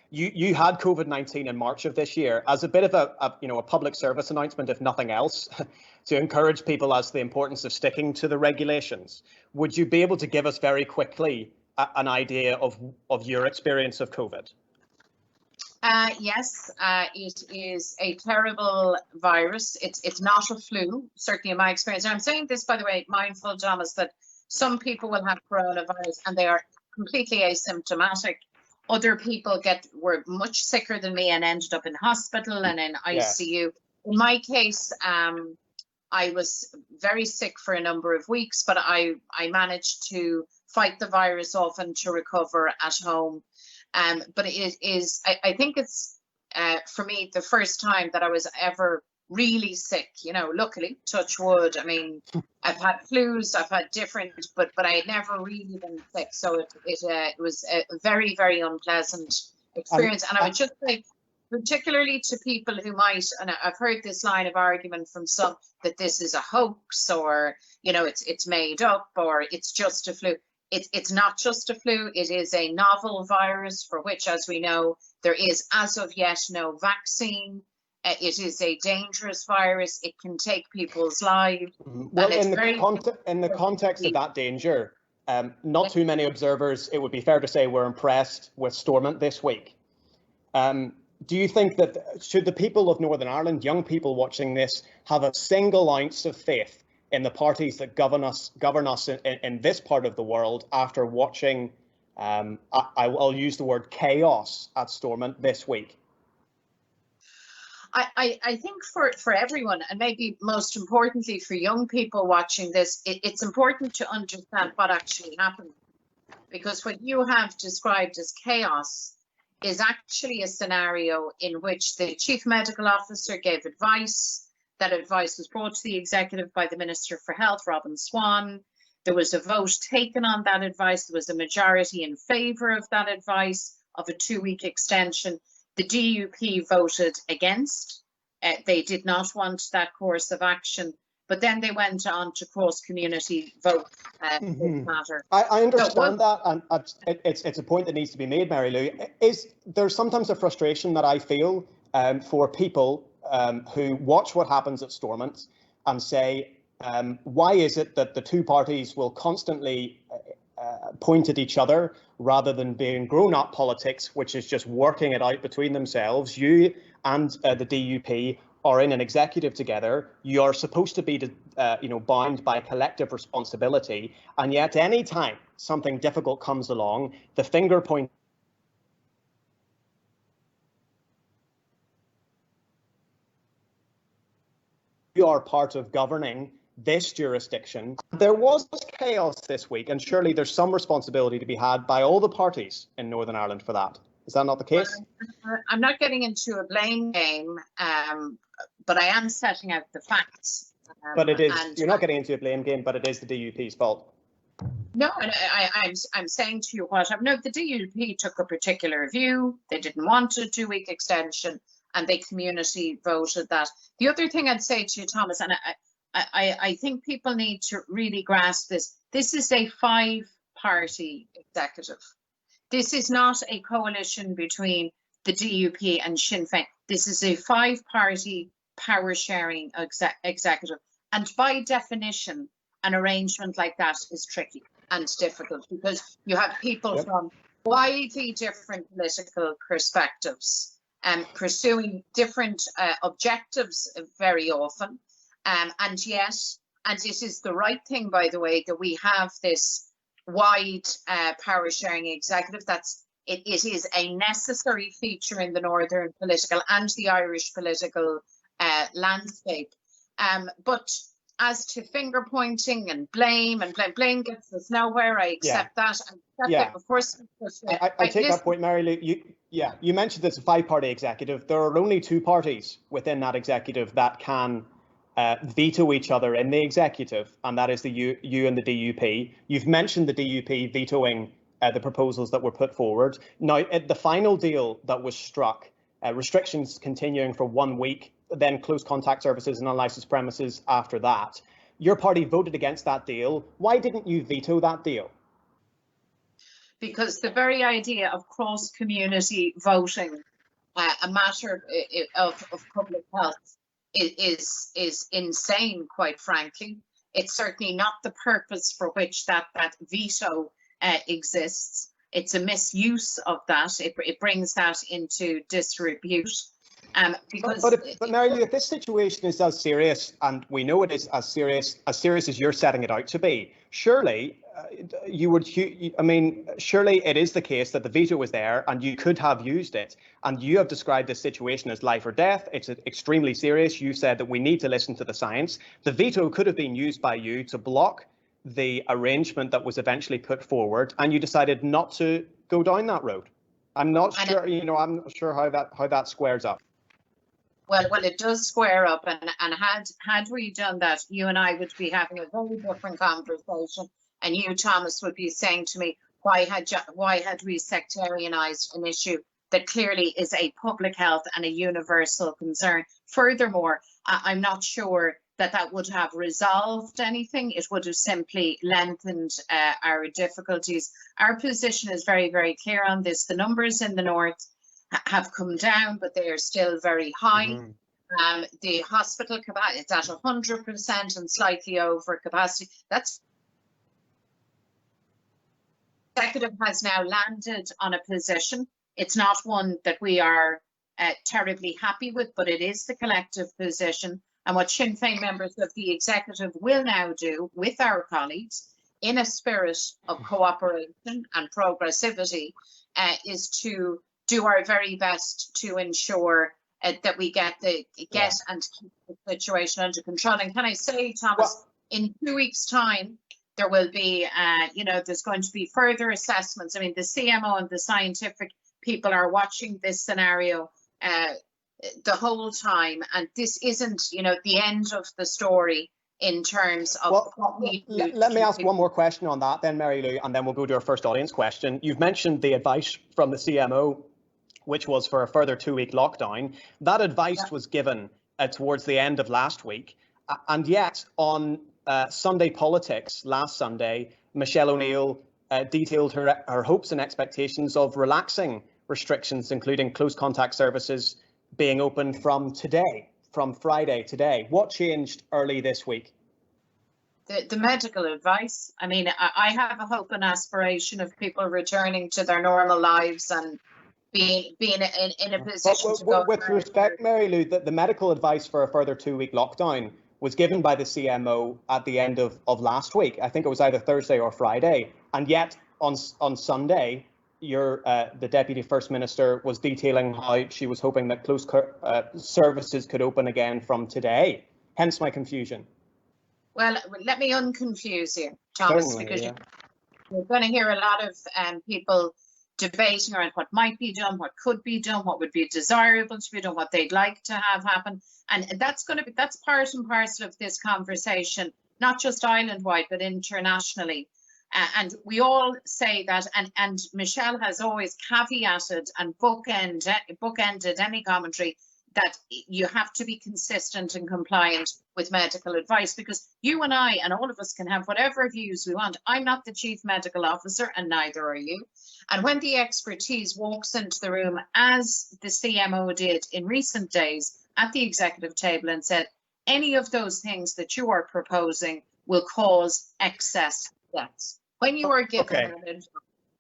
You had COVID-19 in March of this year as a bit of a public service announcement, if nothing else, to encourage people as to the importance of sticking to the regulations. Would you be able to give us very quickly an idea of your experience of COVID? Yes, it is a terrible virus. It's not a flu, certainly in my experience. And I'm saying this, by the way, mindful, Thomas, that some people will have coronavirus and they are completely asymptomatic. Other people were much sicker than me and ended up in hospital and in ICU. In my case, I was very sick for a number of weeks, but I managed to fight the virus off and to recover at home. But it is, I think it's, for me, the first time that I was ever really sick, luckily, touch wood. I mean, I've had flus, I've had different, but I had never really been sick. So it was a very, very unpleasant experience. And I would just say, particularly to people who might, and I've heard this line of argument from some, that this is a hoax or, it's made up or it's just a flu. It's not just a flu. It is a novel virus for which, as we know, there is as of yet no vaccine. It is a dangerous virus. It can take people's lives. Well, in the context of that danger, not too many observers, it would be fair to say, were impressed with Stormont this week. Do you think that should the people of Northern Ireland, young people watching this, have a single ounce of faith in the parties that govern us in this part of the world after watching, I'll use the word chaos at Stormont this week? I think for everyone, and maybe most importantly for young people watching this, it's important to understand what actually happened. Because what you have described as chaos is actually a scenario in which the chief medical officer gave advice. That advice was brought to the executive by the Minister for Health, Robin Swan. There was a vote taken on that advice. There was a majority in favour of that advice of a 2-week extension. The DUP voted against. They did not want that course of action. But then they went on to cross-community vote this matter. I understand that, and it's a point that needs to be made, Mary Lou. There's sometimes a frustration that I feel for people who watch what happens at Stormont and say, why is it that the two parties will constantly point at each other rather than being grown-up politics, which is just working it out between themselves? You and the DUP are in an executive together. You are supposed to be, bound by collective responsibility, and yet any time something difficult comes along, the finger point. You are part of governing this jurisdiction. There was chaos this week, and surely there's some responsibility to be had by all the parties in Northern Ireland for that. Is that not the case? I'm not getting into a blame game, but I am setting out the facts. But it is, you're not getting into a blame game, but it is the DUP's fault. No, and I'm saying to you what, no, the DUP took a particular view. They didn't want a 2-week extension, and they community voted that. The other thing I'd say to you, Thomas, and I think people need to really grasp this. This is a 5-party executive. This is not a coalition between the DUP and Sinn Féin. This is a 5-party power-sharing executive. And by definition, an arrangement like that is tricky and difficult because you have people from widely different political perspectives and pursuing different objectives very often. And yet, and this is the right thing, by the way, that we have this wide power sharing executive. It is a necessary feature in the Northern political and the Irish political landscape. But as to finger pointing and blame gets us nowhere. I accept that. Of course. I take that point, Mary Lou. You mentioned it's a 5-party executive. There are only 2 parties within that executive that can veto each other in the executive, and that is you and the DUP. You've mentioned the DUP vetoing the proposals that were put forward. Now, at the final deal that was struck, restrictions continuing for 1 week, then close contact services and unlicensed premises after that. Your party voted against that deal. Why didn't you veto that deal? because the very idea of cross-community voting, a matter of public health, is insane, quite frankly. It's certainly not the purpose for which that veto exists. It's a misuse of that. It brings that into disrepute. But Mary Lou, if this situation is as serious, and we know it is as serious as you're setting it out to be, surely surely it is the case that the veto was there and you could have used it. And you have described this situation as life or death. It's extremely serious. You said that we need to listen to the science. The veto could have been used by you to block the arrangement that was eventually put forward, and you decided not to go down that road. I'm not sure, I'm not sure how that squares up. Well, it does square up, and had we done that, you and I would be having a very different conversation, and you, Thomas, would be saying to me, why had we sectarianised an issue that clearly is a public health and a universal concern? Furthermore, I'm not sure that would have resolved anything. It would have simply lengthened our difficulties. Our position is very, very clear on this. The numbers in the north have come down, but they are still very high. Mm-hmm. The hospital capacity is at 100% and slightly over capacity. That's executive has now landed on a position. It's not one that we are terribly happy with, but it is the collective position. And what Sinn Féin members of the executive will now do with our colleagues, in a spirit of cooperation and progressivity, is to do our very best to ensure that we get and keep the situation under control. And can I say, Thomas, in 2 weeks' time, there will be, there's going to be further assessments. I mean, the CMO and the scientific people are watching this scenario the whole time, and this isn't, the end of the story in terms of what we do. Let me ask one more question on that then, Mary Lou, and then we'll go to our first audience question. You've mentioned the advice from the CMO, which was for a further 2-week lockdown. That advice was given towards the end of last week, and yet on Sunday Politics last Sunday, Michelle O'Neill detailed her hopes and expectations of relaxing restrictions, including close contact services being open from Friday today. What changed early this week? The medical advice. I mean, I have a hope and aspiration of people returning to their normal lives and being in a position to go. With respect, Mary Lou, the medical advice for a further 2-week lockdown was given by the CMO at the end of last week. I think it was either Thursday or Friday. And yet on Sunday, the Deputy First Minister was detailing how she was hoping that close services could open again from today. Hence my confusion. Well, let me unconfuse you, Thomas, because you're going to hear a lot of people debating around what might be done, what could be done, what would be desirable to be done, what they'd like to have happen. And that's part and parcel of this conversation, not just island-wide, but internationally. And we all say that, and Michelle has always caveated and bookended any commentary that you have to be consistent and compliant with medical advice, because you and I and all of us can have whatever views we want. I'm not the chief medical officer, and neither are you. And when the expertise walks into the room, as the CMO did in recent days at the executive table, and said, any of those things that you are proposing will cause excess deaths. When you are given that,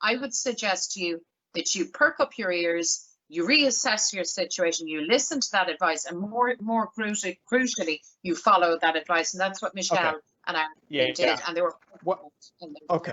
I would suggest to you that you perk up your ears, you reassess your situation, you listen to that advice, and more crucially, you follow that advice. And that's what Michelle and I did. And they were okay.